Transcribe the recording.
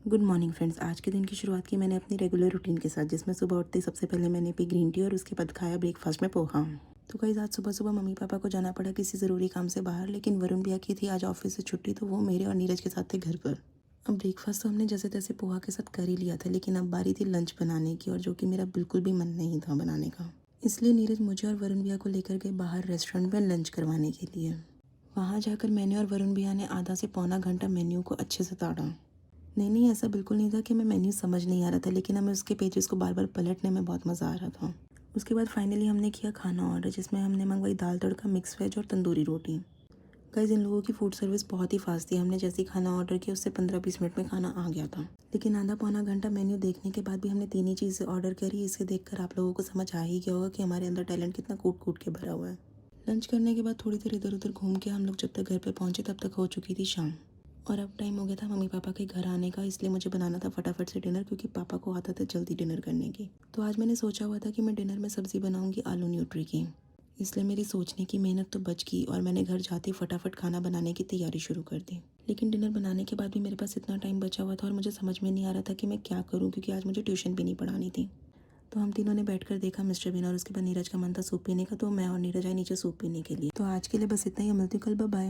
Good morning friends. आज के दिन की शुरुआत की मैंने अपनी रेगुलर रूटीन के साथ, जिसमें सुबह उठते ही सबसे पहले मैंने पी ग्रीन टी और उसके बाद खाया ब्रेकफास्ट में पोहा। तो कई आज सुबह सुबह मम्मी पापा को जाना पड़ा किसी ज़रूरी काम से बाहर, लेकिन वरुण भैया की थी आज ऑफिस से छुट्टी, तो वो मेरे और नीरज के साथ थे घर पर। अब ब्रेकफास्ट तो हमने जैसे तैसे पोहा के साथ कर ही लिया था, लेकिन अब बारी थी लंच बनाने की, और जो कि मेरा बिल्कुल भी मन नहीं था बनाने का। इसलिए नीरज मुझे और वरुण भैया को लेकर गए बाहर रेस्टोरेंट में लंच करवाने के लिए। वहाँ जाकर मैंने और वरुण भैया ने आधा से पौना घंटा मेन्यू को अच्छे से ताड़ा। नहीं, ऐसा बिल्कुल नहीं था कि मैं मेन्यू समझ नहीं आ रहा था, लेकिन हमें उसके पेजेस को बार-बार पलटने में बहुत मज़ा आ रहा था। उसके बाद फाइनली हमने किया खाना ऑर्डर, जिसमें हमने मंगवाई दाल तड़का, मिक्स वेज और तंदूरी रोटी। गाइस, इन लोगों की फूड सर्विस बहुत ही फास्ट थी। हमने जैसे ही खाना ऑर्डर किया उससे 15-20 मिनट में खाना आ गया था। लेकिन आधा पौना घंटा मेन्यू देखने के बाद भी हमने 3 ही चीज़ें ऑर्डर करी। इसे देखकर आप लोगों को समझ आ ही गया होगा कि हमारे अंदर टैलेंट कितना कूट-कूट के भरा हुआ है। लंच करने के बाद थोड़ी देर इधर-उधर घूम के हम लोग जब तक घर पे पहुँचे तब तक हो चुकी थी शाम। और अब टाइम हो गया था मम्मी पापा के घर आने का, इसलिए मुझे बनाना था फटाफट से डिनर, क्योंकि पापा को आता था जल्दी डिनर करने की। तो आज मैंने सोचा हुआ था कि मैं डिनर में सब्जी बनाऊंगी आलू न्यूट्री की। इसलिए मेरी सोचने की मेहनत तो बच गई और मैंने घर जाते ही फटाफट खाना बनाने की तैयारी शुरू कर दी। लेकिन डिनर बनाने के बाद भी मेरे पास इतना टाइम बचा हुआ था और मुझे समझ में नहीं आ रहा था कि मैं क्या करूँ, क्योंकि आज मुझे ट्यूशन भी नहीं पढ़ानी थी। तो हम तीनों ने बैठकर देखा मिस्टर बीन, और उसके बाद नीरज का मन था सूप पीने का, तो मैं और नीरज आए नीचे सूप पीने के लिए। तो आज के लिए बस इतना ही। मिलती हूँ कल। Bye bye.